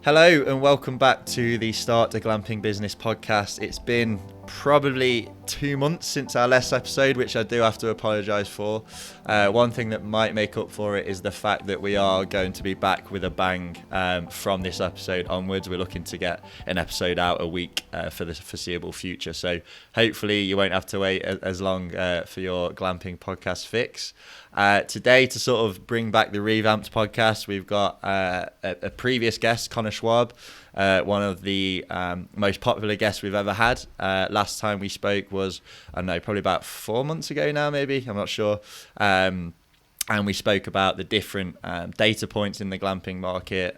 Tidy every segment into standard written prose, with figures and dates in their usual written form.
Hello and welcome back to the Start the Glamping Business podcast. It's been probably 2 months since our last episode, which I do have to apologise for. One thing that might make up for it is the fact that we are going to be back with a bang from this episode onwards. We're looking to get an episode out a week for the foreseeable future. So hopefully you won't have to wait as long for your glamping podcast fix. Today, to sort of bring back the revamped podcast, we've got a previous guest, Schwab, one of the most popular guests we've ever had. Last time we spoke was, I don't know, probably about 4 months ago now, maybe, I'm not sure. And we spoke about the different data points in the glamping market,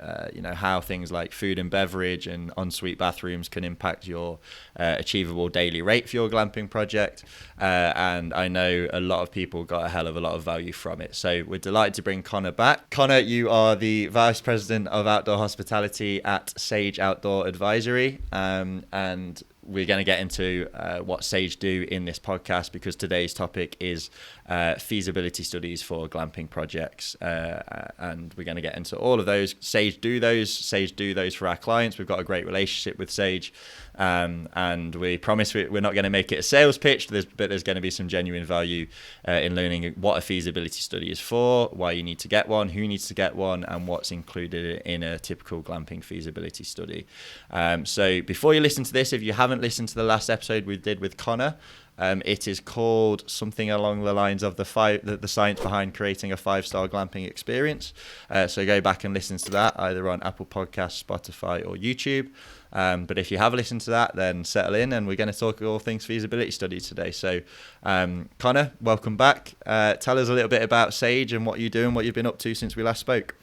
how things like food and beverage and ensuite bathrooms can impact your achievable daily rate for your glamping project. And I know a lot of people got a hell of a lot of value from it. So we're delighted to bring Connor back. Connor, you are the Vice President of Outdoor Hospitality at Sage Outdoor Advisory. And we're going to get into what Sage do in this podcast, because today's topic is feasibility studies for glamping projects. And we're going to get into all of those. Sage do those for our clients. We've got a great relationship with Sage. And we promise we're not going to make it a sales pitch, but there's going to be some genuine value in learning what a feasibility study is for, why you need to get one, who needs to get one, and what's included in a typical glamping feasibility study. So before you listen to this, if you haven't listened to the last episode we did with Connor, it is called something along the lines of the science behind creating a 5-star glamping experience. So go back and listen to that either on Apple Podcasts, Spotify, or YouTube. But if you have listened to that, then settle in, and we're going to talk all things feasibility studies today. So, Connor, welcome back. Tell us a little bit about Sage and what you do and what you've been up to since we last spoke.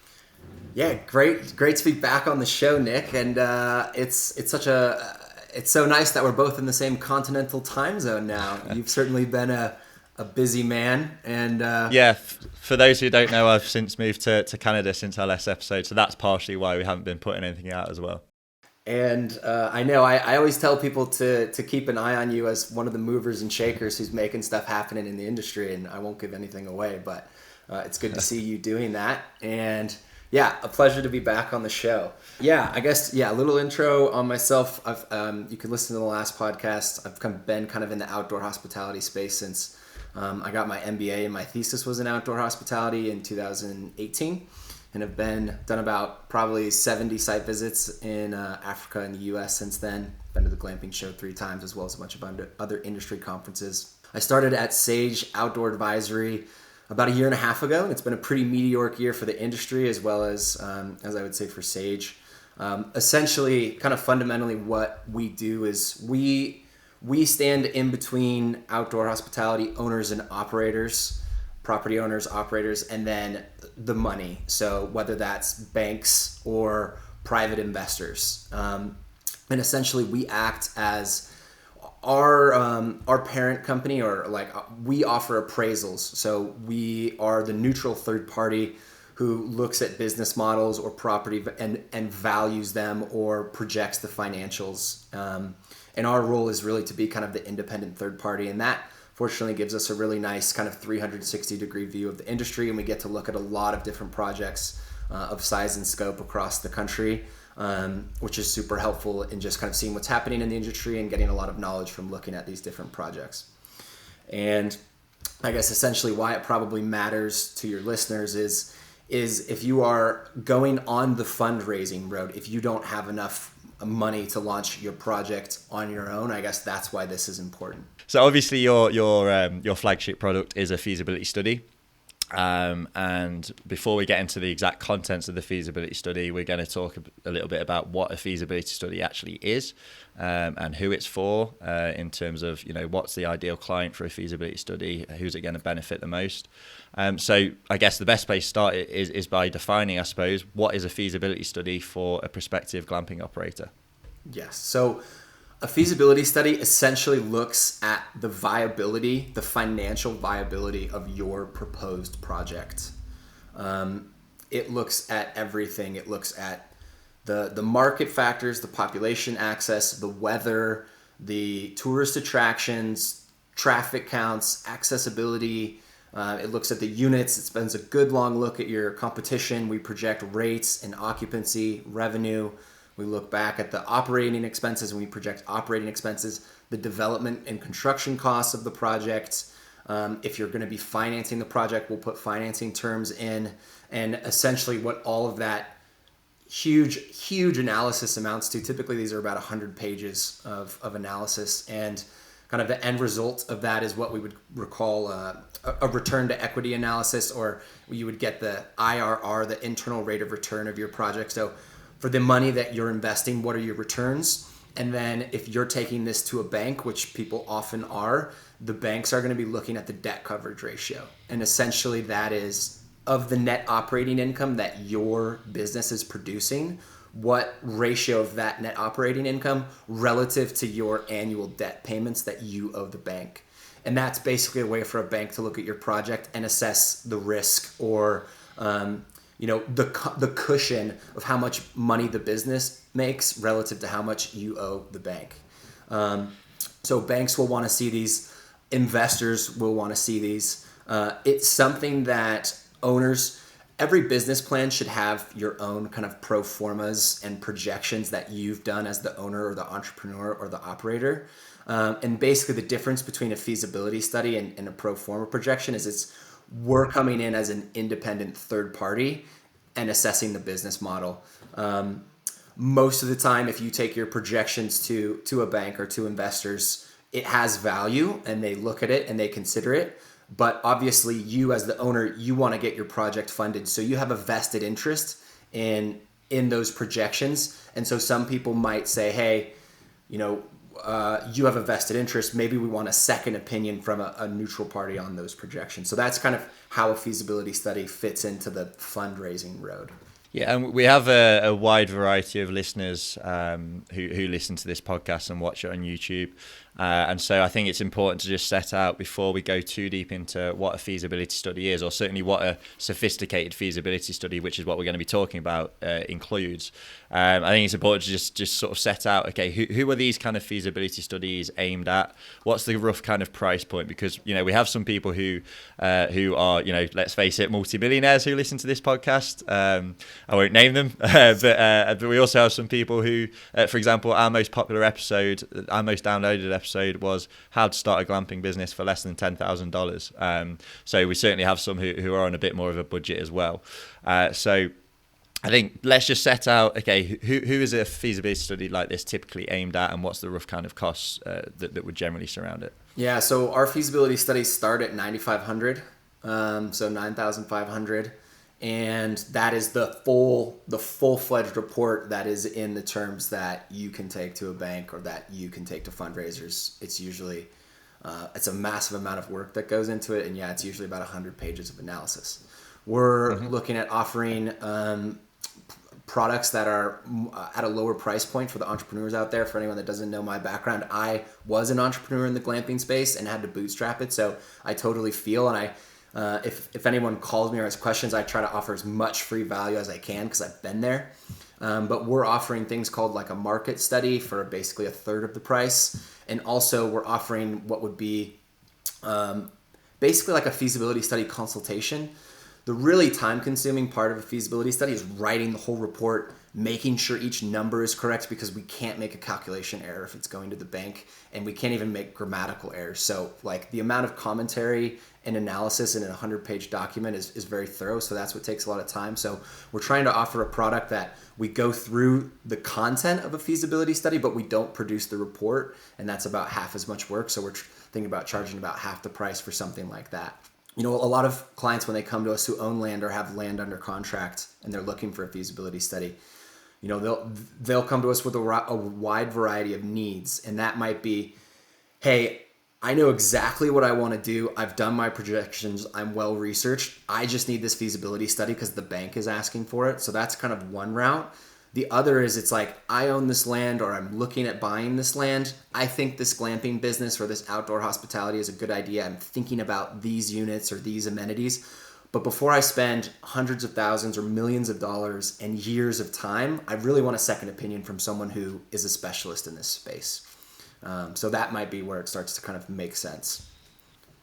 Yeah, great to be back on the show, Nick. And it's so nice that we're both in the same continental time zone now. You've certainly been a busy man, and for those who don't know, I've since moved to Canada since our last episode, so that's partially why we haven't been putting anything out as well. And I know I always tell people to keep an eye on you as one of the movers and shakers who's making stuff happening in the industry, and I won't give anything away, but it's good to see you doing that. And yeah, a pleasure to be back on the show. Yeah, I guess, a little intro on myself. You can listen to the last podcast. I've been kind of in the outdoor hospitality space since I got my MBA, and my thesis was in outdoor hospitality in 2018. And have done about probably 70 site visits in Africa and the US since then. Been to the Glamping show 3 times, as well as a bunch of other industry conferences. I started at Sage Outdoor Advisory about 1.5 years ago, and it's been a pretty meteoric year for the industry, as well as I would say, for Sage. Essentially, kind of fundamentally what we do is we stand in between outdoor hospitality owners and operators, property owners, operators, and then the money. So whether that's banks or private investors. And essentially we act as our parent company, or we offer appraisals. So we are the neutral third party who looks at business models or property and values them or projects the financials. And our role is really to be kind of the independent third party. And that fortunately gives us a really nice kind of 360-degree view of the industry, and we get to look at a lot of different projects of size and scope across the country, which is super helpful in just kind of seeing what's happening in the industry and getting a lot of knowledge from looking at these different projects. And I guess essentially why it probably matters to your listeners is if you are going on the fundraising road, if you don't have enough money to launch your project on your own, I guess that's why this is important. So obviously your flagship product is a feasibility study. And before we get into the exact contents of the feasibility study, we're going to talk a little bit about what a feasibility study actually is, and who it's for, in terms of, what's the ideal client for a feasibility study, who's it going to benefit the most. So I guess the best place to start is by defining, I suppose, what is a feasibility study for a prospective glamping operator? Yes. So a feasibility study essentially looks at the financial viability of your proposed project. It looks at everything. It looks at the market factors, the population access, the weather, the tourist attractions, traffic counts, accessibility. It looks at the units. It spends a good long look at your competition. We project rates and occupancy, revenue, We look back at the operating expenses and we project operating expenses, the development and construction costs of the project. If you're going to be financing the project, we'll put financing terms in, and essentially what all of that huge analysis amounts to. Typically, these are about 100 pages of analysis, and kind of the end result of that is what we would recall a return to equity analysis, or you would get the IRR, the internal rate of return of your project. So for the money that you're investing, what are your returns? And then if you're taking this to a bank, which people often are, the banks are going to be looking at the debt coverage ratio. And essentially that is of the net operating income that your business is producing, what ratio of that net operating income relative to your annual debt payments that you owe the bank. And that's basically a way for a bank to look at your project and assess the risk, or the cushion of how much money the business makes relative to how much you owe the bank. So banks will want to see these. Investors will want to see these. It's something that owners, every business plan should have your own kind of pro formas and projections that you've done as the owner or the entrepreneur or the operator. And basically the difference between a feasibility study and a pro forma projection is we're coming in as an independent third party and assessing the business model. Most of the time, if you take your projections to a bank or to investors, it has value and they look at it and they consider it. But obviously you as the owner, you want to get your project funded. So you have a vested interest in those projections. And so some people might say, hey, you have a vested interest. Maybe we want a second opinion from a neutral party on those projections. So that's kind of how a feasibility study fits into the fundraising road. Yeah, and we have a wide variety of listeners who listen to this podcast and watch it on YouTube. And so I think it's important to just set out, before we go too deep into what a feasibility study is, or certainly what a sophisticated feasibility study, which is what we're going to be talking about, includes. I think it's important to just sort of set out, okay, who are these kind of feasibility studies aimed at? What's the rough kind of price point? Because, we have some people who are, let's face it, multimillionaires who listen to this podcast. I won't name them, but we also have some people who, for example, our most popular episode, our most downloaded episode was how to start a glamping business for less than $10,000. So we certainly have some who are on a bit more of a budget as well. So I think let's just set out, okay, who is a feasibility study like this typically aimed at, and what's the rough kind of costs that would generally surround it? Yeah, so our feasibility studies start at $9,500, so $9,500. And that is the full-fledged report that is in the terms that you can take to a bank or that you can take to fundraisers. It's usually, it's a massive amount of work that goes into it. And yeah, it's usually about 100 pages of analysis. We're looking at offering products that are at a lower price point for the entrepreneurs out there. For anyone that doesn't know my background, I was an entrepreneur in the glamping space and had to bootstrap it. So I totally feel, and if anyone calls me or has questions, I try to offer as much free value as I can because I've been there. But we're offering things called like a market study for basically a third of the price. And also we're offering what would be basically like a feasibility study consultation. The really time-consuming part of a feasibility study is writing the whole report, making sure each number is correct, because we can't make a calculation error if it's going to the bank, and we can't even make grammatical errors. So like the amount of commentary and analysis in a 100-page document is very thorough, so that's what takes a lot of time. So we're trying to offer a product that we go through the content of a feasibility study, but we don't produce the report, and that's about half as much work. So we're thinking about charging about half the price for something like that. A lot of clients, when they come to us who own land or have land under contract and they're looking for a feasibility study, they'll come to us with a wide variety of needs. And that might be, hey, I know exactly what I want to do. I've done my projections. I'm well researched. I just need this feasibility study because the bank is asking for it. So that's kind of one route. The other is, it's like, I own this land, or I'm looking at buying this land. I think this glamping business or this outdoor hospitality is a good idea. I'm thinking about these units or these amenities. But before I spend hundreds of thousands or millions of dollars and years of time, I really want a second opinion from someone who is a specialist in this space. So that might be where it starts to kind of make sense.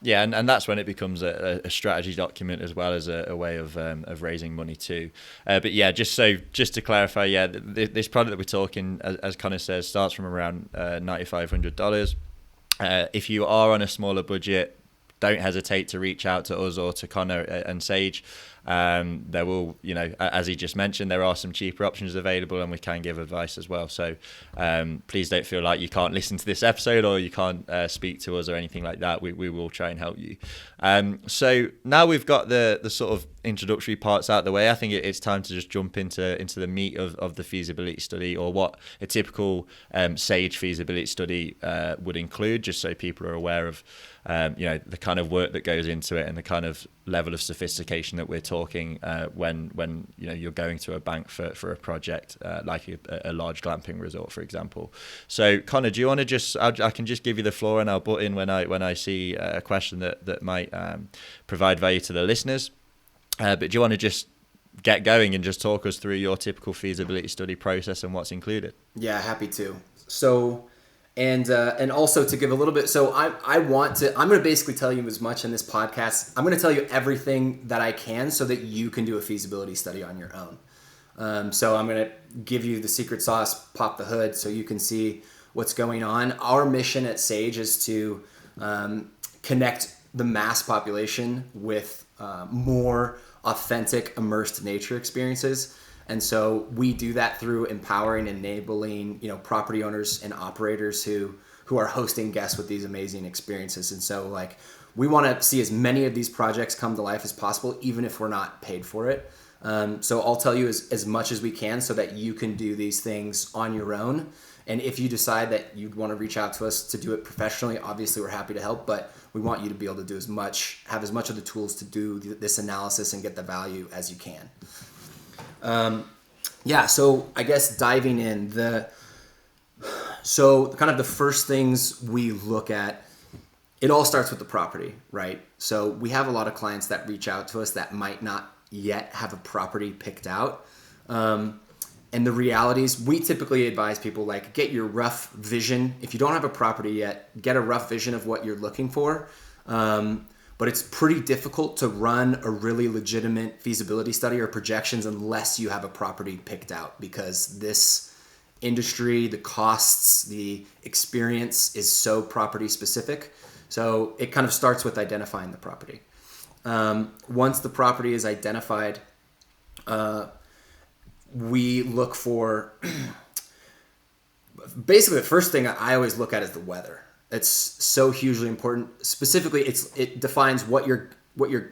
Yeah, and that's when it becomes a strategy document as well as a way of raising money too. But yeah, just to clarify, yeah, this product that we're talking, as Connor says, starts from around $9,500. If you are on a smaller budget, don't hesitate to reach out to us or to Connor and Sage. There will, as he just mentioned, there are some cheaper options available, and we can give advice as well. So please don't feel like you can't listen to this episode or you can't speak to us or anything like that. We will try and help you. So now we've got the sort of introductory parts out of the way, I think it's time to just jump into the meat of the feasibility study, or what a typical Sage feasibility study would include, just so people are aware of the kind of work that goes into it and the kind of level of sophistication that we're talking when you're going to a bank for a project like a large glamping resort, for example. So Connor, do you want to just I can just give you the floor, and I'll butt in when I see a question that might provide value to the listeners. But do you want to just get going and just talk us through your typical feasibility study process and what's included? Yeah, happy to. So, and also to give a little bit. So I'm going to basically tell you as much in this podcast. I'm going to tell you everything that I can so that you can do a feasibility study on your own. So I'm going to give you the secret sauce, pop the hood, so you can see what's going on. Our mission at Sage is to connect the mass population with more authentic, immersed nature experiences. And so we do that through empowering, enabling, property owners and operators who are hosting guests with these amazing experiences. And so we want to see as many of these projects come to life as possible, even if we're not paid for it. So I'll tell you as much as we can so that you can do these things on your own. And if you decide that you'd want to reach out to us to do it professionally, obviously we're happy to help, but we want you to be able to have as much of the tools to do this analysis and get the value as you can. So I guess diving in, so kind of the first things we look at, it all starts with the property, right? So we have a lot of clients that reach out to us that might not yet have a property picked out. And the reality is we typically advise people get your rough vision. If you don't have a property yet, get a rough vision of what you're looking for. But it's pretty difficult to run a really legitimate feasibility study or projections unless you have a property picked out, because this industry, the costs, the experience is so property specific. So it kind of starts with identifying the property. Once the property is identified, we look for, basically the first thing I always look at is the weather. It's so hugely important. Specifically, it defines what your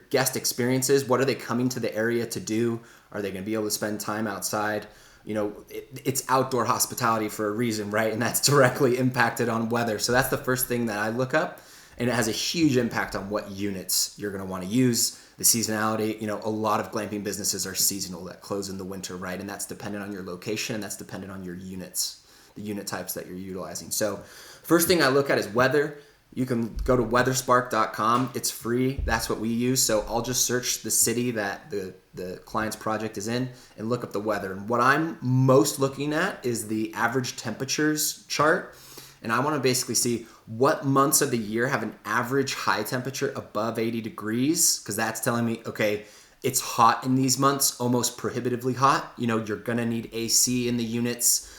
guest experience is. What are they coming to the area to do? Are they going to be able to spend time outside? It's outdoor hospitality for a reason, right? And that's directly impacted on weather. So that's the first thing that I look up, and it has a huge impact on what units you're going to want to use. The seasonality, a lot of glamping businesses are seasonal that close in the winter, right? And that's dependent on your location, and that's dependent on your units, the unit types that you're utilizing. So first thing I look at is weather. You can go to weatherspark.com. It's free. That's what we use. So I'll just search the city that the client's project is in and look up the weather. And what I'm most looking at is the average temperatures chart. And I want to basically see what months of the year have an average high temperature above 80 degrees, because that's telling me, okay, it's hot in these months, almost prohibitively hot. You're going to need AC in the units.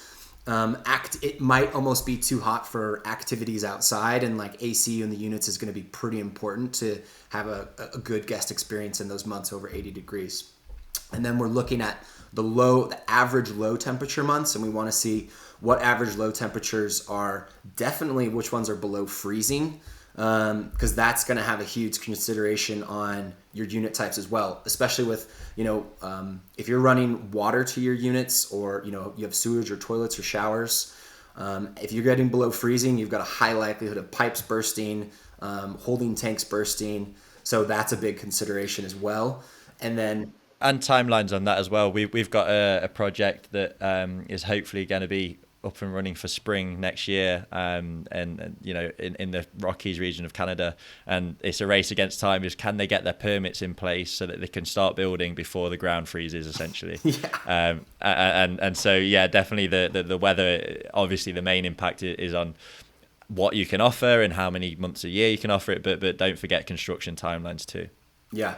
It might almost be too hot for activities outside, and AC in the units is going to be pretty important to have a good guest experience in those months over 80 degrees. And then we're looking at the average low temperature months, and we want to see what average low temperatures are, definitely which ones are below freezing, because that's going to have a huge consideration on your unit types as well, especially with, if you're running water to your units, or, you have sewage or toilets or showers. If you're getting below freezing, you've got a high likelihood of pipes bursting, holding tanks bursting. So that's a big consideration as well. And timelines on that as well. We've got a project that is hopefully going to be up and running for spring next year, and in the Rockies region of Canada, and it's a race against time. Is can they get their permits in place so that they can start building before the ground freezes, essentially? Yeah. And so definitely the weather. Obviously, the main impact is on what you can offer and how many months a year you can offer it, but don't forget construction timelines too. Yeah.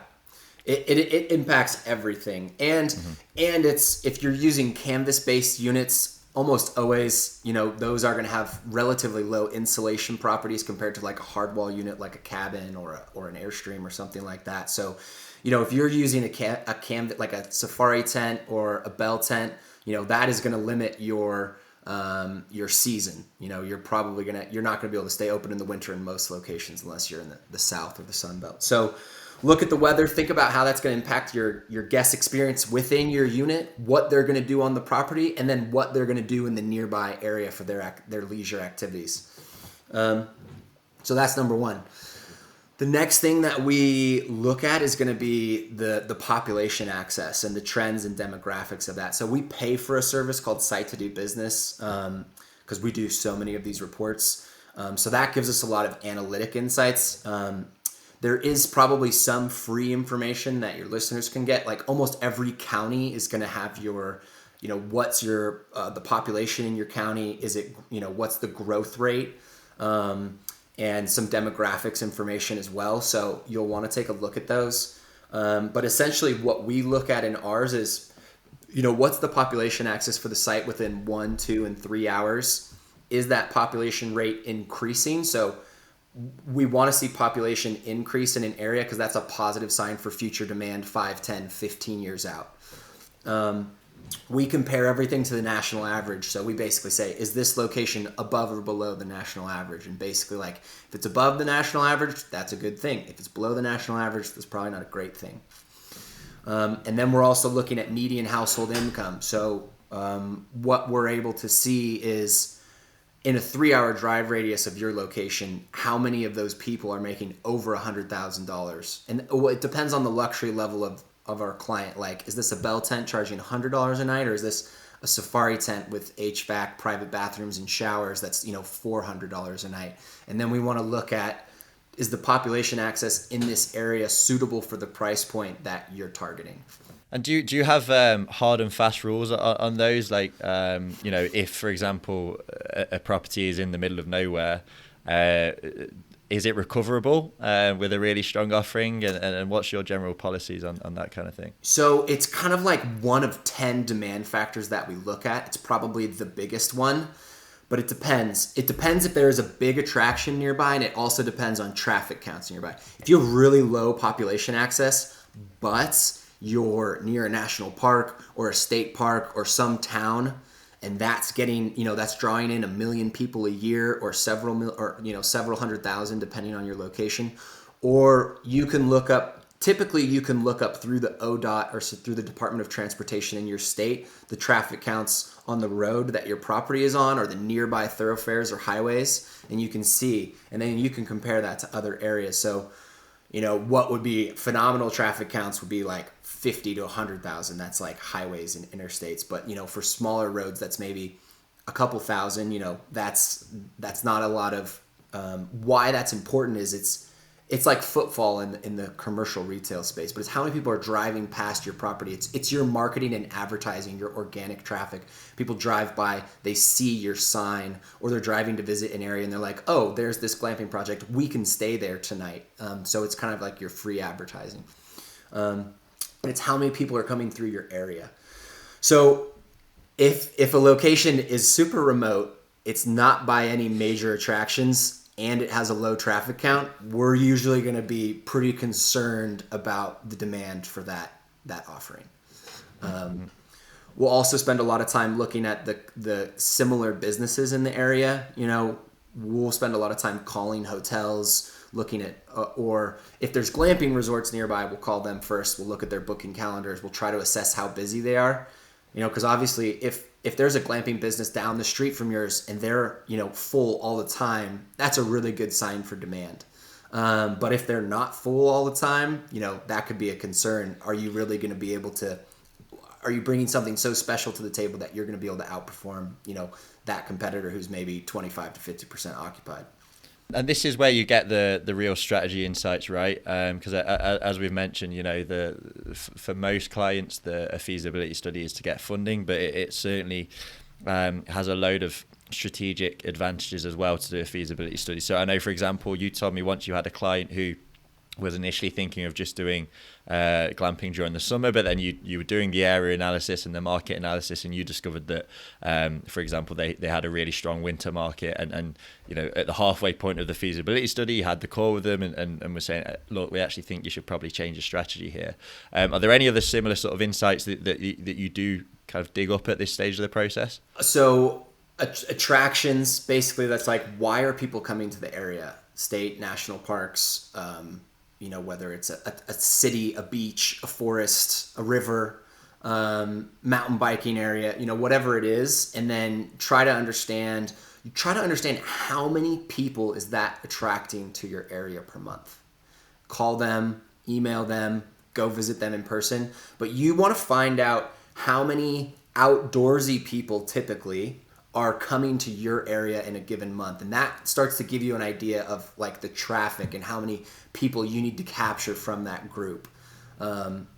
It impacts everything. And it's, if you're using canvas-based units, almost always, those are going to have relatively low insulation properties compared to like a hard wall unit, like a cabin or an Airstream or something like that. So, if you're using a canvas, like a safari tent or a bell tent, that is going to limit your season. You're not going to be able to stay open in the winter in most locations unless you're in the South or the Sun Belt. So look at the weather, think about how that's going to impact your guest experience within your unit, what they're going to do on the property, and then what they're going to do in the nearby area for their leisure activities. So that's number one. The next thing that we look at is going to be the population access and the trends and demographics of that. So we pay for a service called Site to Do Business because we do so many of these reports. So that gives us a lot of analytic insights. There is probably some free information that your listeners can get. Like almost every county is going to have your, what's your the population in your county? Is it, what's the growth rate? And some demographics information as well. So you'll want to take a look at those. But essentially what we look at in ours is, what's the population access for the site within 1, 2, and 3 hours? Is that population rate increasing? So we want to see population increase in an area because that's a positive sign for future demand 5, 10, 15 years out. We compare everything to the national average. So we basically say, is this location above or below the national average? And basically, like, if it's above the national average, that's a good thing. If it's below the national average, that's probably not a great thing. And then we're also looking at median household income. So what we're able to see is, in a 3-hour drive radius of your location, how many of those people are making over $100,000? And it depends on the luxury level of our client. Like, is this a bell tent charging $100 a night, or is this a safari tent with HVAC, private bathrooms, and showers that's $400 a night? And then we want to look at, is the population access in this area suitable for the price point that you're targeting? And do you have hard and fast rules on those? Like, if, for example, a property is in the middle of nowhere, is it recoverable with a really strong offering? And what's your general policies on that kind of thing? So it's kind of like one of 10 demand factors that we look at. It's probably the biggest one, but it depends. It depends if there is a big attraction nearby, and it also depends on traffic counts nearby. If you have really low population access, but you're near a national park or a state park or some town, and that's getting, that's drawing in 1 million people a year or several 100,000 depending on your location. Or you can look up, typically you can look up through the ODOT or through the Department of Transportation in your state, the traffic counts on the road that your property is on or the nearby thoroughfares or highways, and you can see, and then you can compare that to other areas. So, what would be phenomenal traffic counts would be like 50 to 100,000. That's like highways and interstates. But, for smaller roads, that's maybe a couple thousand. That's not a lot of. Why that's important is it's like footfall in the commercial retail space, but it's how many people are driving past your property. It's your marketing and advertising, your organic traffic. People drive by, they see your sign, or they're driving to visit an area and they're like, oh, there's this glamping project. We can stay there tonight. So it's kind of like your free advertising. It's how many people are coming through your area. So if a location is super remote, it's not by any major attractions, and it has a low traffic count, we're usually going to be pretty concerned about the demand for that offering. We'll also spend a lot of time looking at the similar businesses in the area. We'll spend a lot of time calling hotels, looking at, or if there's glamping resorts nearby, we'll call them first. We'll look at their booking calendars. We'll try to assess how busy they are. Because obviously if there's a glamping business down the street from yours and they're, full all the time, that's a really good sign for demand. But if they're not full all the time, that could be a concern. Are you really going to be able to, are you bringing something so special to the table that you're going to be able to outperform, that competitor who's maybe 25 to 50% occupied? And this is where you get the real strategy insights, right? Because as we've mentioned, for most clients, a feasibility study is to get funding, but it certainly has a load of strategic advantages as well to do a feasibility study. So I know, for example, you told me once you had a client who was initially thinking of just doing glamping during the summer, but then you were doing the area analysis and the market analysis, and you discovered that, for example, they had a really strong winter market, and at the halfway point of the feasibility study, you had the call with them and were saying, look, we actually think you should probably change your strategy here. Are there any other similar sort of insights that you do kind of dig up at this stage of the process? So attractions, basically, that's like, why are people coming to the area? State, national parks, whether it's a city, a beach, a forest, a river, mountain biking area, whatever it is, and then try to understand how many people is that attracting to your area per month. Call them, email them, go visit them in person, but you want to find out how many outdoorsy people typically are coming to your area in a given month. And that starts to give you an idea of like the traffic and how many people you need to capture from that group.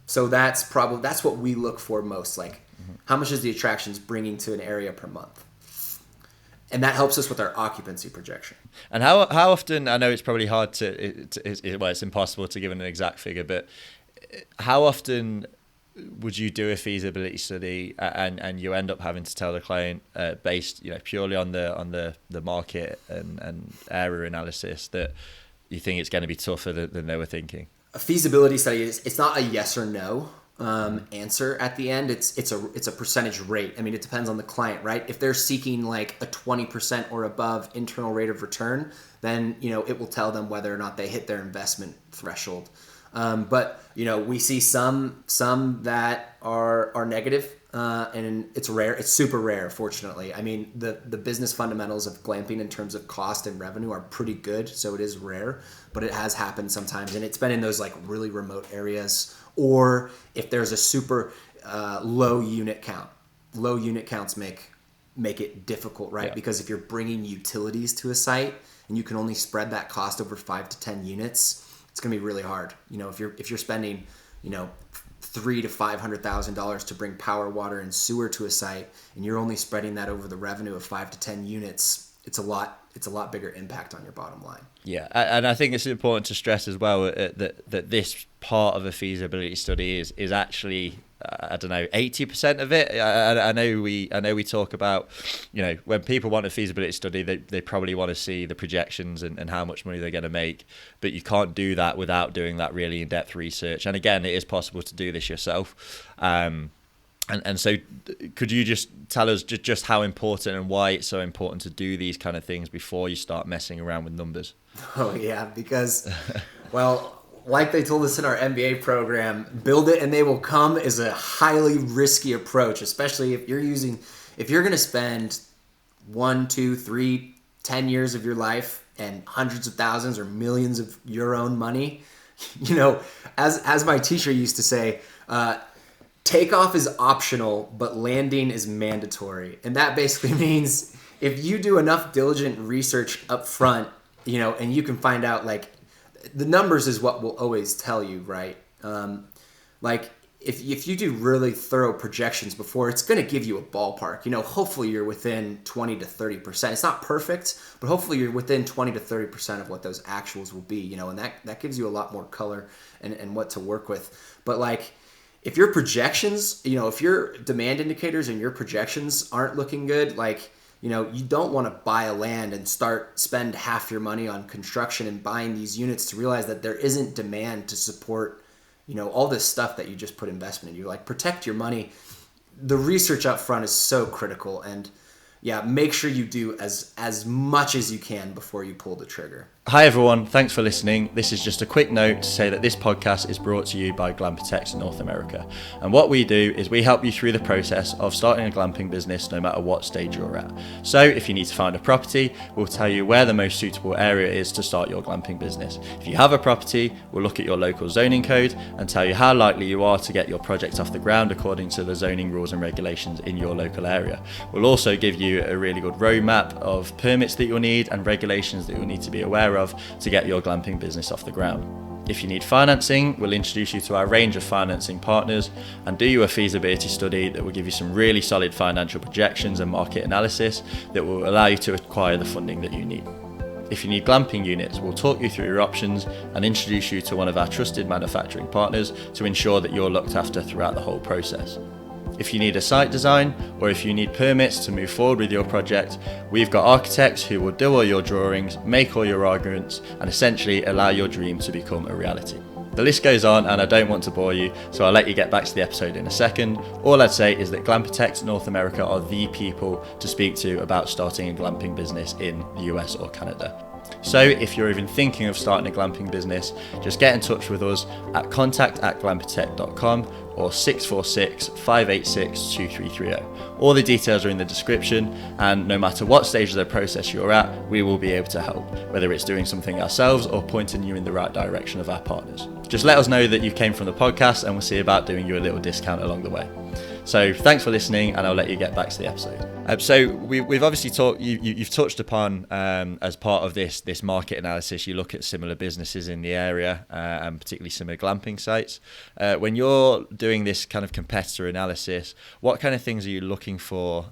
So that's what we look for most, like how much is the attractions bringing to an area per month? And that helps us with our occupancy projection. And how often, I know it's probably hard it's impossible to give an exact figure, but how often would you do a feasibility study and you end up having to tell the client based purely on the market and area analysis that you think it's going to be tougher than they were thinking? A feasibility study it's not a yes or no answer at the end. It's a percentage rate. I mean, it depends on the client, right? If they're seeking like a 20% or above internal rate of return, then it will tell them whether or not they hit their investment threshold. But we see some that are negative, and it's rare. It's super rare, fortunately. I mean, the business fundamentals of glamping in terms of cost and revenue are pretty good, so it is rare. But it has happened sometimes, and it's been in those like really remote areas, or if there's a super low unit count. Low unit counts make it difficult, right? Yeah. Because if you're bringing utilities to a site and you can only spread that cost over 5 to 10 units. It's going to be really hard. If you're spending, $300,000 to $500,000 to bring power, water, and sewer to a site, and you're only spreading that over the revenue of 5 to 10 units, it's a lot bigger impact on your bottom line. Yeah, and I think it's important to stress as well that this part of a feasibility study is actually 80% of it. I know we talk about, when people want a feasibility study, they probably want to see the projections and how much money they're going to make, but you can't do that without doing that really in-depth research. And again, it is possible to do this yourself. And so could you just tell us just how important and why it's so important to do these kind of things before you start messing around with numbers? Oh yeah, because, well, like they told us in our MBA program, build it and they will come is a highly risky approach, especially if you're going to spend 1, 2, 3, 10 years of your life and hundreds of thousands or millions of your own money. As my teacher used to say, takeoff is optional, but landing is mandatory. And that basically means if you do enough diligent research up front, and you can find out, like, the numbers is what will always tell you, right? Like if you do really thorough projections before, it's going to give you a ballpark. Hopefully you're within 20 to 30%. It's not perfect, but hopefully you're within 20 to 30% of what those actuals will be, and that gives you a lot more color and what to work with. But like, if your projections, if your demand indicators and your projections aren't looking good, like, you don't want to buy a land and spend half your money on construction and buying these units to realize that there isn't demand to support, all this stuff that you just put investment in. You like, protect your money. The research up front is so critical, and yeah, make sure you do as much as you can before you pull the trigger. Hi everyone, thanks for listening. This is just a quick note to say that this podcast is brought to you by Glamptex North America. And what we do is we help you through the process of starting a glamping business no matter what stage you're at. So if you need to find a property, we'll tell you where the most suitable area is to start your glamping business. If you have a property, we'll look at your local zoning code and tell you how likely you are to get your project off the ground according to the zoning rules and regulations in your local area. We'll also give you a really good roadmap of permits that you'll need and regulations that you'll need to be aware of to get your glamping business off the ground. If you need financing, we'll introduce you to our range of financing partners and do you a feasibility study that will give you some really solid financial projections and market analysis that will allow you to acquire the funding that you need. If you need glamping units, we'll talk you through your options and introduce you to one of our trusted manufacturing partners to ensure that you're looked after throughout the whole process. If you need a site design or if you need permits to move forward with your project, we've got architects who will do all your drawings, make all your arguments, and essentially allow your dream to become a reality. The list goes on and I don't want to bore you, so I'll let you get back to the episode in a second. All I'd say is that Glampitech North America are the people to speak to about starting a glamping business in the US or Canada. So if you're even thinking of starting a glamping business, just get in touch with us at contact@glampitech.com or 646-586-2330. All the details are in the description, and no matter what stage of the process you're at, we will be able to help, whether it's doing something ourselves or pointing you in the right direction of our partners. Just let us know that you came from the podcast and we'll see about doing you a little discount along the way. So thanks for listening, and I'll let you get back to the episode. So we've obviously talked. You've touched upon as part of this market analysis. You look at similar businesses in the area and particularly similar glamping sites. When you're doing this kind of competitor analysis, what kind of things are you looking for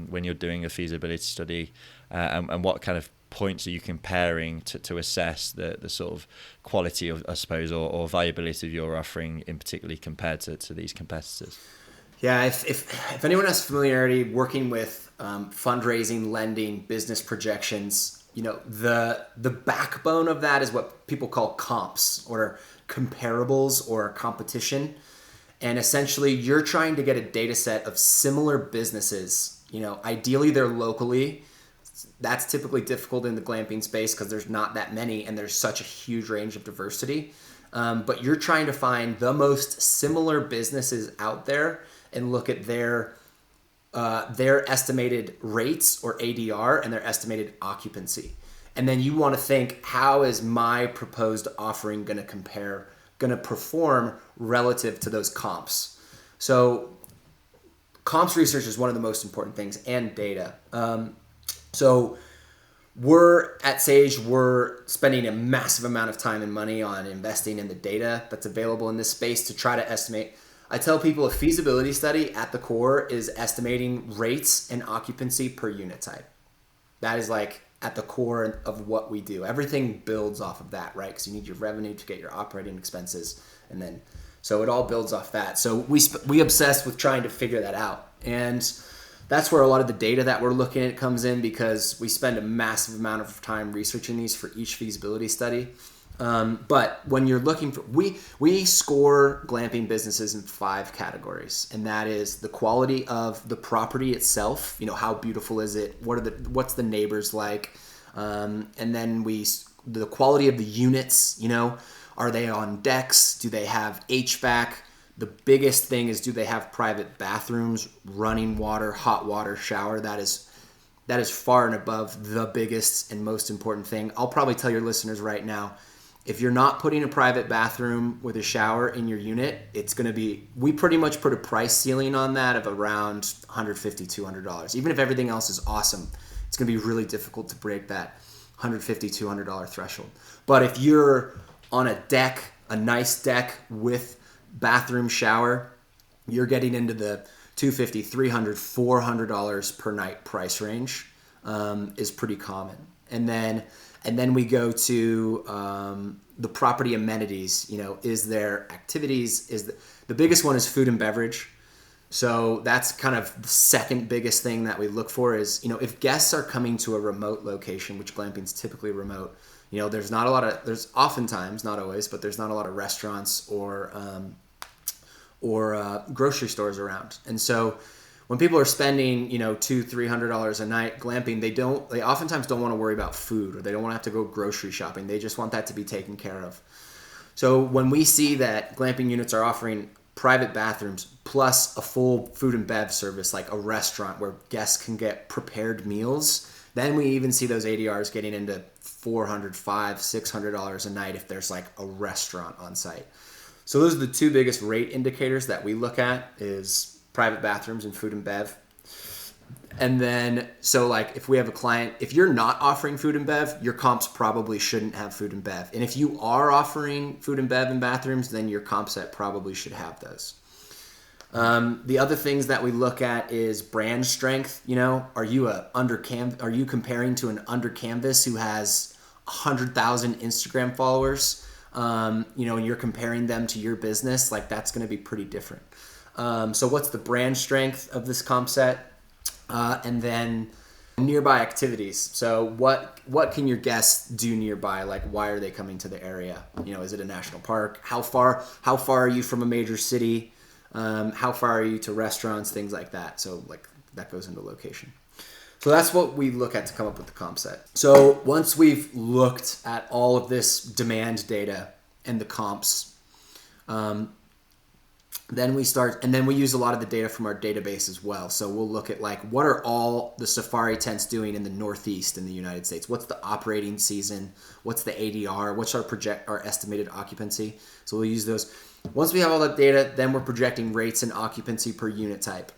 when you're doing a feasibility study, and what kind of points are you comparing to assess the sort of quality of, I suppose, or viability of your offering in particularly compared to these competitors? Yeah, if anyone has familiarity working with fundraising, lending, business projections, the backbone of that is what people call comps or comparables or competition. And essentially you're trying to get a data set of similar businesses. Ideally they're locally. That's typically difficult in the glamping space because there's not that many and there's such a huge range of diversity. But you're trying to find the most similar businesses out there and look at their estimated rates or ADR and their estimated occupancy. And then you want to think, how is my proposed offering going to perform relative to those comps? So comps research is one of the most important things, and data. So we're at Sage, we're spending a massive amount of time and money on investing in the data that's available in this space to try to estimate. I tell people a feasibility study at the core is estimating rates and occupancy per unit type. That is like at the core of what we do. Everything builds off of that, right? Because you need your revenue to get your operating expenses, and then so it all builds off that. So we obsess with trying to figure that out, and that's where a lot of the data that we're looking at comes in, because we spend a massive amount of time researching these for each feasibility study. But when you're looking for, we score glamping businesses in 5 categories, and that is the quality of the property itself. How beautiful is it? What's the neighbors like? And then the quality of the units. Are they on decks? Do they have HVAC? The biggest thing is, do they have private bathrooms, running water, hot water, shower? That is far and above the biggest and most important thing. I'll probably tell your listeners right now, if you're not putting a private bathroom with a shower in your unit, it's going to be, we pretty much put a price ceiling on that of around $150, $200. Even if everything else is awesome, it's going to be really difficult to break that $150, $200 threshold. But if you're on a deck, a nice deck with bathroom, shower, you're getting into the $250, $300, $400 per night price range, is pretty common. And then we go to the property amenities. Is there activities? The biggest one is food and beverage. So that's kind of the second biggest thing that we look for is, if guests are coming to a remote location, which glamping's typically remote, there's oftentimes, not always, but there's not a lot of restaurants or grocery stores around. And so when people are spending, $200-$300 a night glamping, they oftentimes don't want to worry about food, or they don't want to have to go grocery shopping. They just want that to be taken care of. So when we see that glamping units are offering private bathrooms plus a full food and bev service, like a restaurant where guests can get prepared meals, then we even see those ADRs getting into $400, $500, $600 a night if there's like a restaurant on site. So those are the 2 biggest rate indicators that we look at, is private bathrooms and food and bev. And then, so like if we have a client, if you're not offering food and bev, your comps probably shouldn't have food and bev. And if you are offering food and bev in bathrooms, then your comp set probably should have those. The other things that we look at is brand strength. You know, are you comparing to an under canvas who has 100,000 Instagram followers? You know, and you're comparing them to your business, like that's going to be pretty different. So what's the brand strength of this comp set? And then nearby activities. So what can your guests do nearby? Like, why are they coming to the area? You know, is it a national park? How far are you from a major city? How far are you to restaurants? Things like that. So like that goes into location. So that's what we look at to come up with the comp set. So once we've looked at all of this demand data and the comps, then we use a lot of the data from our database as well. So we'll look at like, what are all the safari tents doing in the Northeast in the United States? What's the operating season? What's the ADR? What's our estimated occupancy? So we'll use those. Once we have all that data, then we're projecting rates and occupancy per unit type.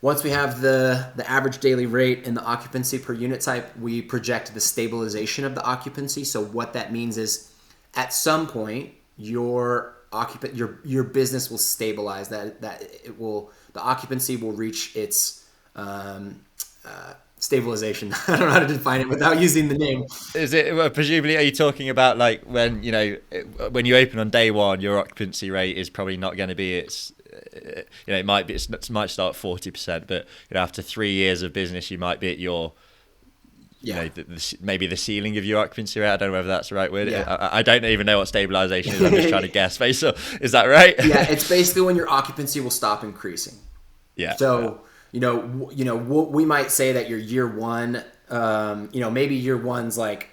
Once we have the average daily rate and the occupancy per unit type, we project the stabilization of the occupancy. So what that means is at some point, your business will stabilize, the occupancy will reach its stabilization. I don't know how to define it without using the name. Is it, well, presumably, are you talking about like when you open on day one, your occupancy rate is probably not going to be it might start 40%, but after 3 years of business, you might be at your maybe the ceiling of your occupancy rate. I don't know whether that's the right word. Yeah. I don't even know what stabilization is. I'm just trying to guess. So is that right? Yeah, it's basically when your occupancy will stop increasing. Yeah. So we might say that your year one, maybe year one's like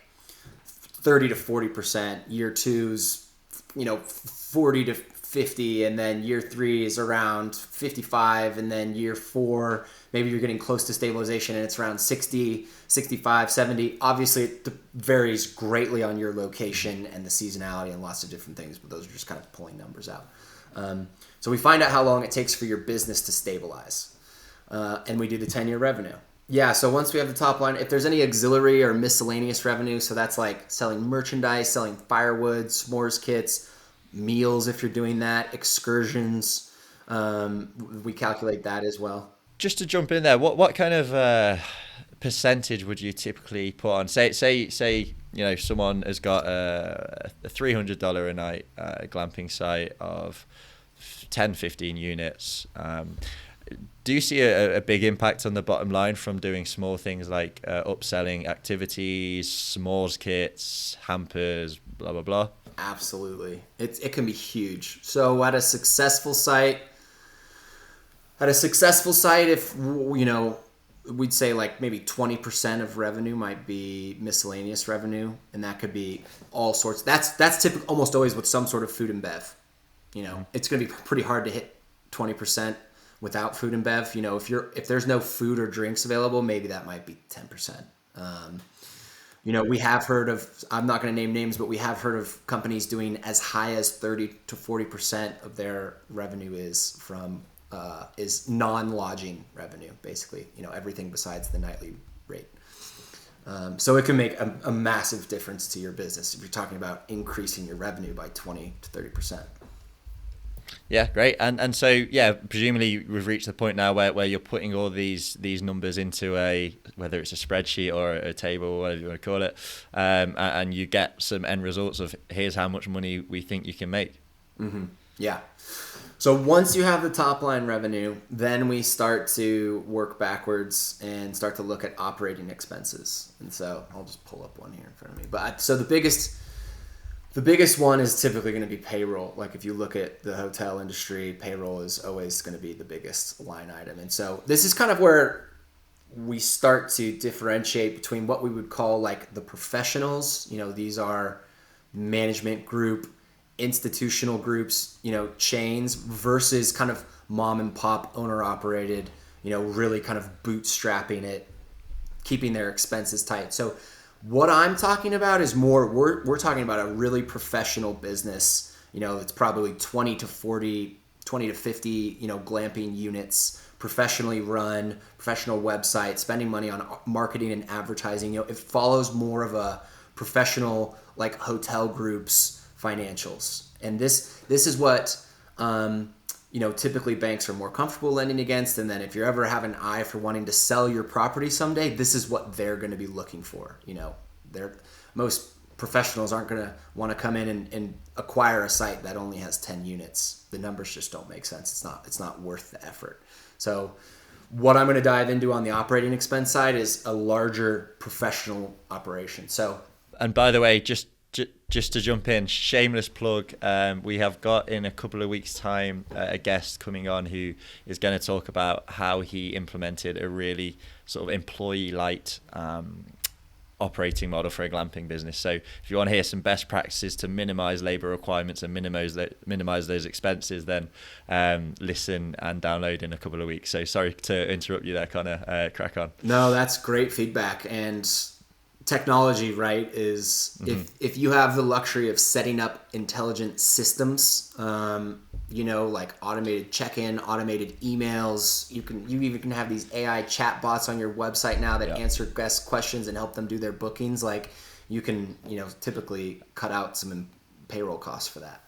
30 to 40%. Year two's 40 to 50, and then year three is around 55, and then year four, maybe you're getting close to stabilization and it's around 60, 65, 70. Obviously, it varies greatly on your location and the seasonality and lots of different things, but those are just kind of pulling numbers out. So we find out how long it takes for your business to stabilize, and we do the 10-year revenue. Yeah, so once we have the top line, if there's any auxiliary or miscellaneous revenue, so that's like selling merchandise, selling firewood, s'mores kits, meals if you're doing that, excursions, we calculate that as well. Just to jump in there, what kind of percentage would you typically put on? Say someone has got a $300 a night glamping site of 10, 15 units. Do you see a big impact on the bottom line from doing small things like upselling activities, s'mores kits, hampers, blah, blah, blah? Absolutely. It can be huge. So at a successful site, if, we'd say like maybe 20% of revenue might be miscellaneous revenue, and that could be all sorts. That's typically almost always with some sort of food and bev. It's going to be pretty hard to hit 20% without food and bev. If there's no food or drinks available, maybe that might be 10%. We have heard of, I'm not going to name names, but we have heard of companies doing as high as 30 to 40% of their revenue is from is non-lodging revenue, basically. Everything besides the nightly rate. So it can make a massive difference to your business if you're talking about increasing your revenue by 20 to 30%. Yeah, great. And so, yeah, presumably we've reached the point now where you're putting all these numbers into whether it's a spreadsheet or a table, whatever you want to call it, and you get some end results of here's how much money we think you can make. Mm-hmm. Yeah. So once you have the top line revenue, then we start to work backwards and start to look at operating expenses. And so I'll just pull up one here in front of me. But so the biggest one is typically going to be payroll. Like if you look at the hotel industry, payroll is always going to be the biggest line item. And so this is kind of where we start to differentiate between what we would call like the professionals. These are management group, institutional groups, chains, versus kind of mom and pop owner operated, really kind of bootstrapping it, keeping their expenses tight. So what I'm talking about is more, we're talking about a really professional business. It's probably 20 to 40 20 to 50, glamping units, professionally run, professional website, spending money on marketing and advertising. It follows more of a professional, like hotel groups financials. And this is what typically banks are more comfortable lending against. And then if you're ever have an eye for wanting to sell your property someday, this is what they're going to be looking for. Most professionals aren't going to want to come in and acquire a site that only has 10 units. The numbers just don't make sense. It's not worth the effort. So what I'm going to dive into on the operating expense side is a larger professional operation. So, and by the way, just to jump in, shameless plug, we have got in a couple of weeks' time a guest coming on who is going to talk about how he implemented a really sort of employee-light operating model for a glamping business. So if you want to hear some best practices to minimize labor requirements and minimize those expenses, then listen and download in a couple of weeks. So sorry to interrupt you there, Connor. Crack on. No, that's great feedback. And technology, right, is if you have the luxury of setting up intelligent systems, like automated check-in, automated emails, you even can have these AI chat bots on your website now that answer guest questions and help them do their bookings. Like you can, typically cut out some payroll costs for that.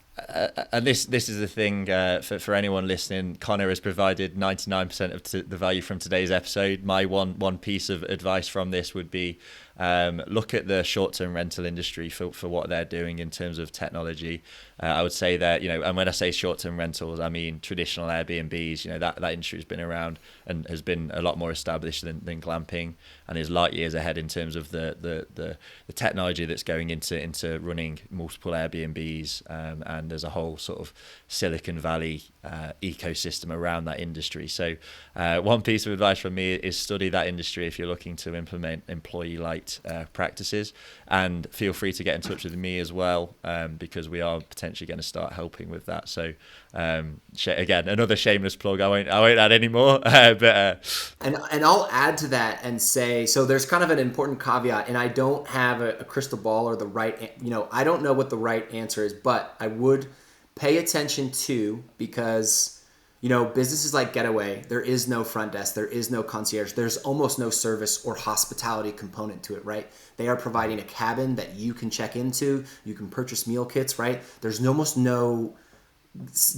And this is the thing for anyone listening. Connor has provided 99% of the value from today's episode. My one piece of advice from this would be look at the short-term rental industry for what they're doing in terms of technology. I would say that, and when I say short-term rentals, I mean traditional Airbnbs. That industry has been around and has been a lot more established than glamping, and is light years ahead in terms of the technology that's going into running multiple Airbnbs, and there's a whole sort of Silicon Valley ecosystem around that industry. So one piece of advice from me is study that industry if you're looking to implement employee-light practices, and feel free to get in touch with me as well, because we are potentially going to start helping with that. So again, another shameless plug. I won't add any more. And I'll add to that and say, so there's kind of an important caveat, and I don't have a crystal ball or the right, I don't know what the right answer is, but I would pay attention to, because businesses like Getaway, there is no front desk, there is no concierge, there's almost no service or hospitality component to it, right? They are providing a cabin that you can check into, you can purchase meal kits, right? There's almost no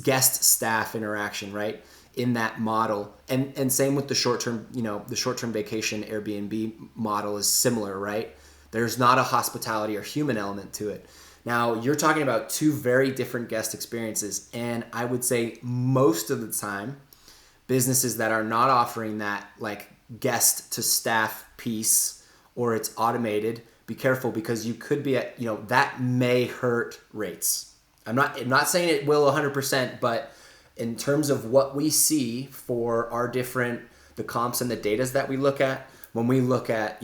guest staff interaction, right, in that model. And same with the short-term, the short-term vacation Airbnb model is similar, right? There's not a hospitality or human element to it. Now, you're talking about two very different guest experiences, and I would say most of the time, businesses that are not offering that like guest to staff piece, or it's automated, be careful, because you could be at, that may hurt rates. I'm not saying it will 100%, but in terms of what we see for the comps and the datas that we look at, when we look at,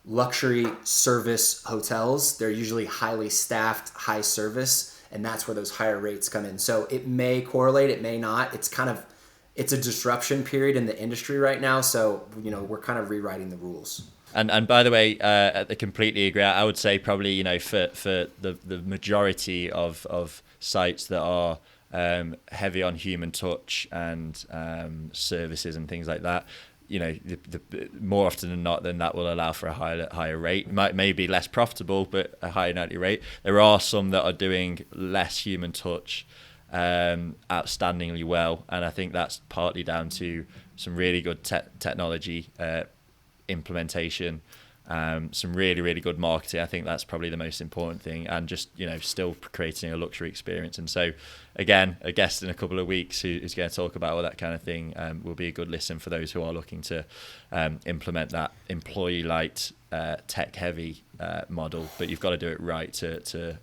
luxury service hotels, they're usually highly staffed, high service, and that's where those higher rates come in. So it may correlate, it may not. It's a disruption period in the industry right now, so we're kind of rewriting the rules. And by the way, I completely agree. I would say probably for the majority of sites that are heavy on human touch and services and things like that, more often than not, then that will allow for a higher rate. May be less profitable, but a higher nightly rate. There are some that are doing less human touch outstandingly well, and I think that's partly down to some really good technology implementation, some really, really good marketing. I think that's probably the most important thing, and just still creating a luxury experience. And so again, a guest in a couple of weeks who's going to talk about all that kind of thing will be a good listen for those who are looking to implement that employee light tech heavy model, but you've got to do it right to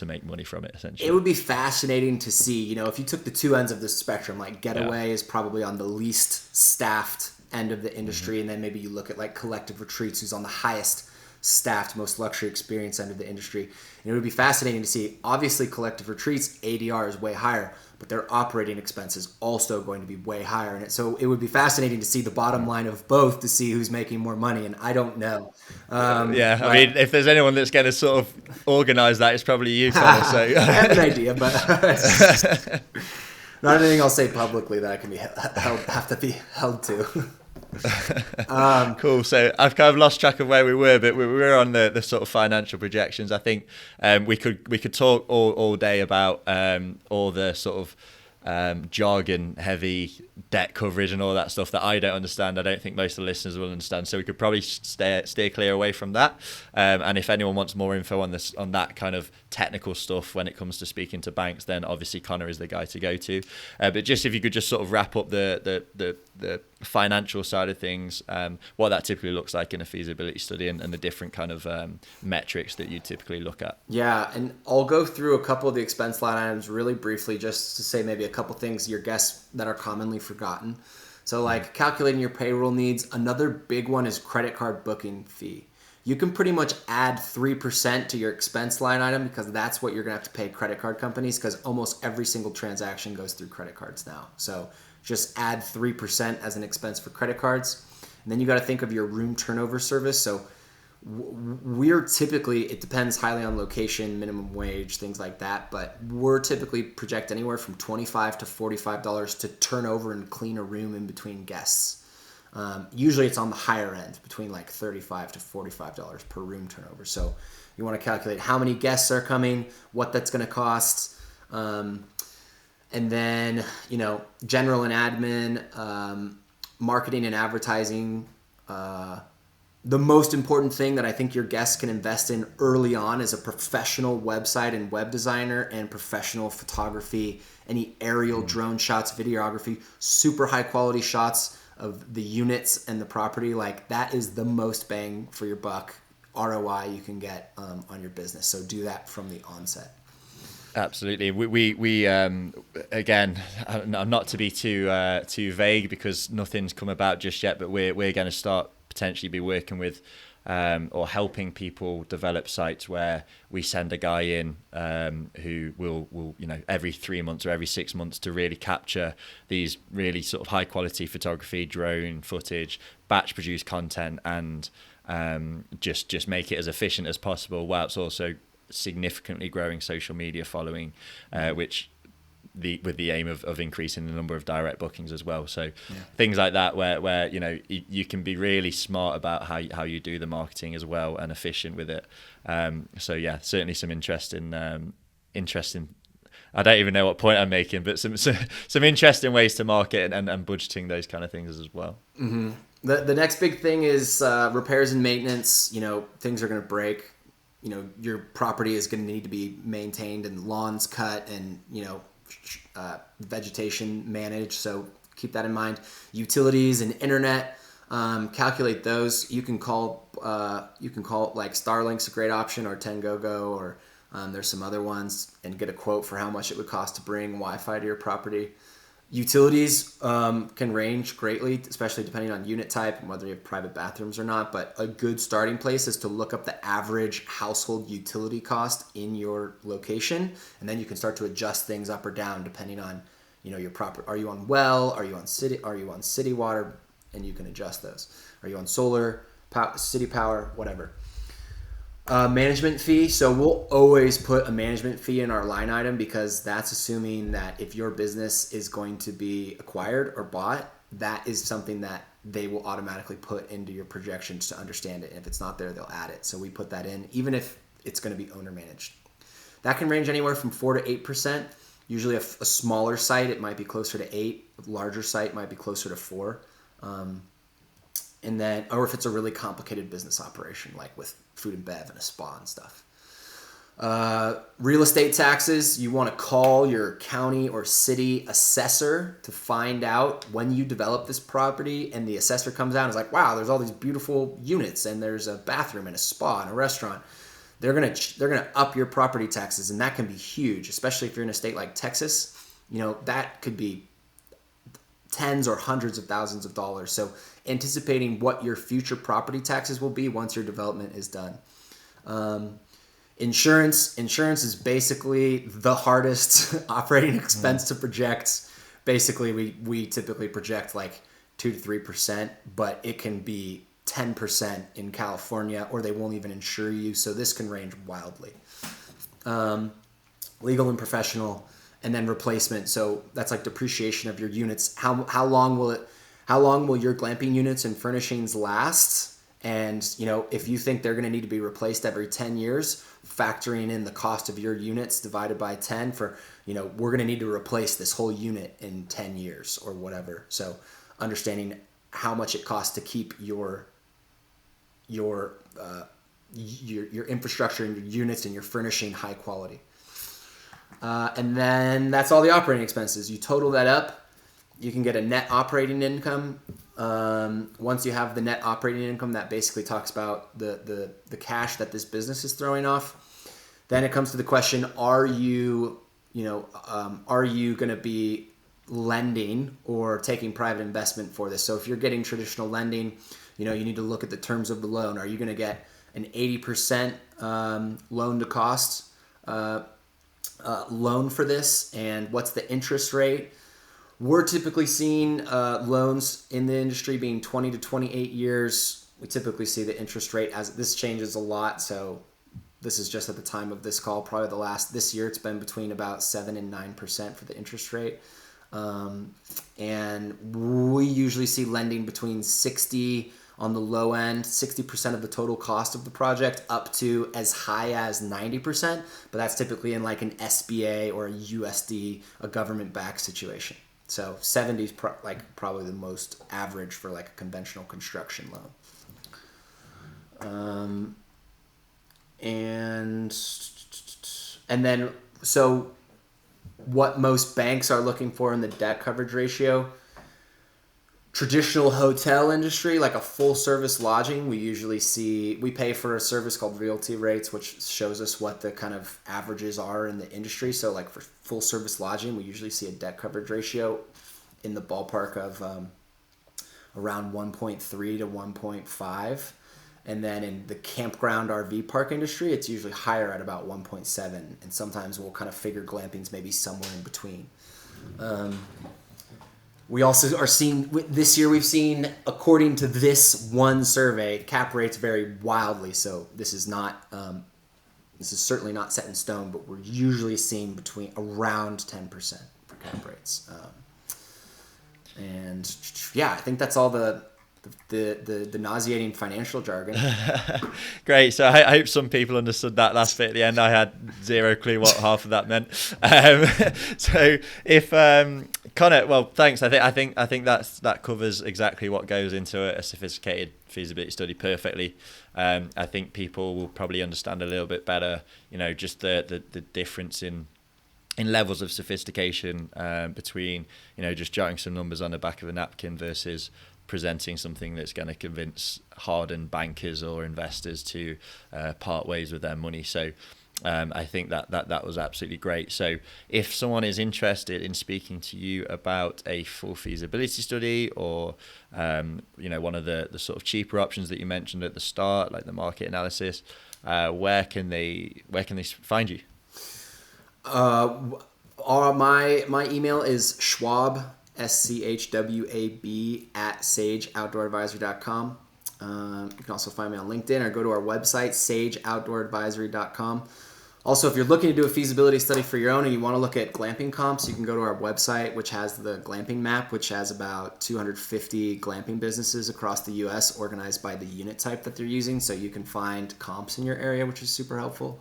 make money from it, essentially. It would be fascinating to see, if you took the two ends of the spectrum, like Getaway is probably on the least staffed end of the industry, and then maybe you look at like Collective Retreats, who's on the highest staffed, most luxury experience end of the industry. And it would be fascinating to see, obviously Collective Retreats ADR is way higher, but their operating expenses also going to be way higher in it. So it would be fascinating to see the bottom line of both, to see who's making more money, and I don't know. I mean, if there's anyone that's going to sort of organize that, it's probably you, Connor. So I have an idea, but Not anything I'll say publicly that I can be have to be held to. Cool. So I've kind of lost track of where we were, but we were on the sort of financial projections. I think we could talk all day about all the sort of jargon heavy debt coverage and all that stuff that I don't understand. I don't think most of the listeners will understand. So we could probably steer clear away from that. And if anyone wants more info on this, on that kind of technical stuff when it comes to speaking to banks, then obviously Connor is the guy to go to. But just if you could just sort of wrap up the financial side of things, what that typically looks like in a feasibility study, and the different kind of metrics that you typically look at. Yeah, and I'll go through a couple of the expense line items really briefly, just to say maybe a couple things your guests that are commonly forgotten. So like calculating your payroll needs. Another big one is credit card booking fee. You can pretty much add 3% to your expense line item, because that's what you're gonna have to pay credit card companies, because almost every single transaction goes through credit cards now. So just add 3% as an expense for credit cards. And then you got to think of your room turnover service. So we're typically, it depends highly on location, minimum wage, things like that, but we're typically project anywhere from $25 to $45 to turn over and clean a room in between guests. Usually it's on the higher end, between like $35 to $45 per room turnover. So you want to calculate how many guests are coming, what that's going to cost. And then, general and admin, marketing and advertising. The most important thing that I think your guests can invest in early on is a professional website and web designer, and professional photography, any aerial drone shots, videography, super high quality shots of the units and the property. Like, that is the most bang for your buck ROI you can get on your business. So do that from the onset. Absolutely. We again, not to be too vague, because nothing's come about just yet, but we're going to start potentially be working with or helping people develop sites where we send a guy in who will every 3 months or every 6 months to really capture these really sort of high quality photography, drone footage, batch produce content, and just make it as efficient as possible, while it's also significantly growing social media following, which with the aim of increasing the number of direct bookings as well. So things like that, where you can be really smart about how you do the marketing as well, and efficient with it. So yeah, certainly some interesting. I don't even know what point I'm making, but some interesting ways to market and budgeting those kind of things as well. Mm-hmm. The next big thing is repairs and maintenance. Things are going to break. Your property is going to need to be maintained, and lawns cut, and vegetation managed. So keep that in mind. Utilities and internet, calculate those. You can call like Starlink's a great option, or 10GoGo, or there's some other ones, and get a quote for how much it would cost to bring Wi-Fi to your property. Utilities can range greatly, especially depending on unit type and whether you have private bathrooms or not. But a good starting place is to look up the average household utility cost in your location, and then you can start to adjust things up or down depending on, your proper. Are you on well? Are you on city water? And you can adjust those. Are you on solar, city power, whatever. Management fee. So we'll always put a management fee in our line item, because that's assuming that if your business is going to be acquired or bought, that is something that they will automatically put into your projections to understand it. And if it's not there, they'll add it. So we put that in, even if it's going to be owner managed. That can range anywhere from 4 to 8%. Usually a smaller site, it might be closer to 8. A larger site might be closer to 4. And then, or if it's a really complicated business operation, like with food and bev and a spa and stuff. Real estate taxes, you want to call your county or city assessor to find out when you develop this property, and the assessor comes out and is like, wow, there's all these beautiful units, and there's a bathroom and a spa and a restaurant. They're gonna up your property taxes, and that can be huge, especially if you're in a state like Texas. That could be tens or hundreds of thousands of dollars. So anticipating what your future property taxes will be once your development is done. Insurance is basically the hardest operating expense to project. Basically, we typically project like 2 to 3%, but it can be 10% in California, or they won't even insure you. So this can range wildly. Legal and professional. and then replacement. So that's like depreciation of your units. How long will your glamping units and furnishings last? And, you know, if you think they're going to need to be replaced every 10 years, factoring in the cost of your units divided by 10 for, you know, we're going to need to replace this whole unit in 10 years or whatever. So understanding how much it costs to keep your infrastructure and your units and your furnishing high quality. And then that's all the operating expenses. You total that up, you can get a net operating income. Once you have the net operating income, that basically talks about the cash that this business is throwing off. Then it comes to the question: are you going to be lending or taking private investment for this? So if you're getting traditional lending, you know, you need to look at the terms of the loan. Are you going to get an 80% loan to cost loan for this, and what's the interest rate? We're typically seeing loans in the industry being 20 to 28 years. We typically see the interest rate, as this changes a lot. So this is just at the time of this call. Probably this year, it's been between about 7 and 9% for the interest rate. And we usually see lending between 60 on the low end, 60% of the total cost of the project, up to as high as 90%. But that's typically in like an SBA or a USD, a government-backed situation. So 70 is probably the most average for like a conventional construction loan. And then, so what most banks are looking for in the debt coverage ratio: traditional hotel industry, like a full service lodging, we pay for a service called realty rates, which shows us what the kind of averages are in the industry. So like for full service lodging, we usually see a debt coverage ratio in the ballpark of around 1.3 to 1.5. And then in the campground RV park industry, it's usually higher at about 1.7. And sometimes we'll kind of figure glamping's maybe somewhere in between. We also are seeing, this year we've seen, according to this one survey, cap rates vary wildly. So this is certainly not set in stone, but we're usually seeing around 10% for cap rates. And yeah, I think that's all the nauseating financial jargon. Great. So I hope some people understood that last bit at the end. I had zero clue what half of that meant. So if Connor, well, thanks. I think that covers exactly what goes into a sophisticated feasibility study perfectly. I think people will probably understand a little bit better, you know, just the difference in levels of sophistication between, you know, just jotting some numbers on the back of a napkin versus presenting something that's going to convince hardened bankers or investors to part ways with their money. So I think that was absolutely great. So if someone is interested in speaking to you about a full feasibility study, or you know, one of the sort of cheaper options that you mentioned at the start, like the market analysis, where can they find you? My email is Schwab, SCHWAB @sageoutdooradvisory.com. You can also find me on LinkedIn or go to our website, sageoutdooradvisory.com. Also, if you're looking to do a feasibility study for your own and you want to look at glamping comps, you can go to our website, which has the glamping map, which has about 250 glamping businesses across the U.S. organized by the unit type that they're using. So you can find comps in your area, which is super helpful.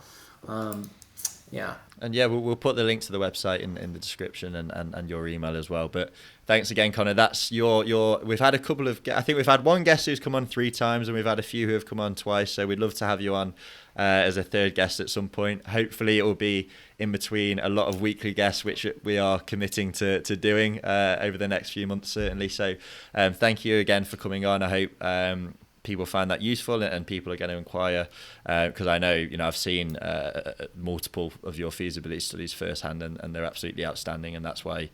Yeah. And yeah, we'll put the link to the website in the description and your email as well. But thanks again, Connor. That's we've had a couple of, I think we've had one guest who's come on 3 times, and we've had a few who have come on twice. So we'd love to have you on as a third guest at some point. Hopefully it will be in between a lot of weekly guests, which we are committing to doing over the next few months, certainly. So thank you again for coming on. I hope people find that useful and people are going to inquire, because I know, you know, I've seen multiple of your feasibility studies firsthand, and they're absolutely outstanding, and that's why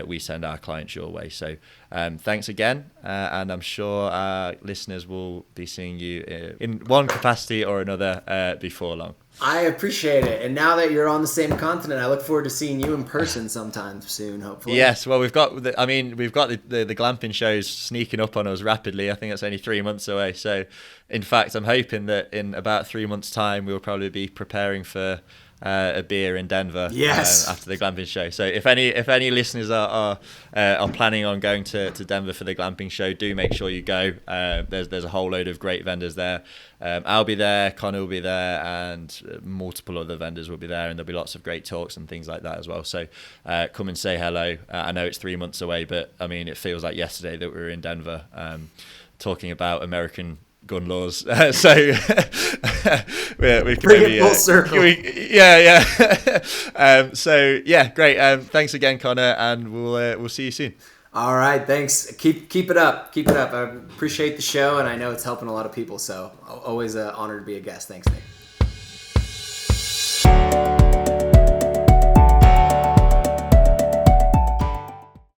we send our clients your way. So thanks again, and I'm sure our listeners will be seeing you in one capacity or another before long. I appreciate it. And now that you're on the same continent, I look forward to seeing you in person sometime soon, hopefully. Yes, well, we've got the glamping shows sneaking up on us rapidly. I think it's only 3 months away. So, in fact, I'm hoping that in about 3 months' time, we'll probably be preparing for a beer in Denver. Yes. After the glamping show. So if any listeners are planning on going to Denver for the glamping show, do make sure you go. There's a whole load of great vendors there. I'll be there, Connor will be there, and multiple other vendors will be there, and there'll be lots of great talks and things like that as well. So come and say hello. I know it's 3 months away, but I mean, it feels like yesterday that we were in Denver talking about American gun laws. So we can bring maybe, it full circle. So yeah, great. Thanks again, Connor, and we'll see you soon. All right, thanks. Keep it up. Keep it up. I appreciate the show, and I know it's helping a lot of people. So always an honor to be a guest. Thanks, Nick.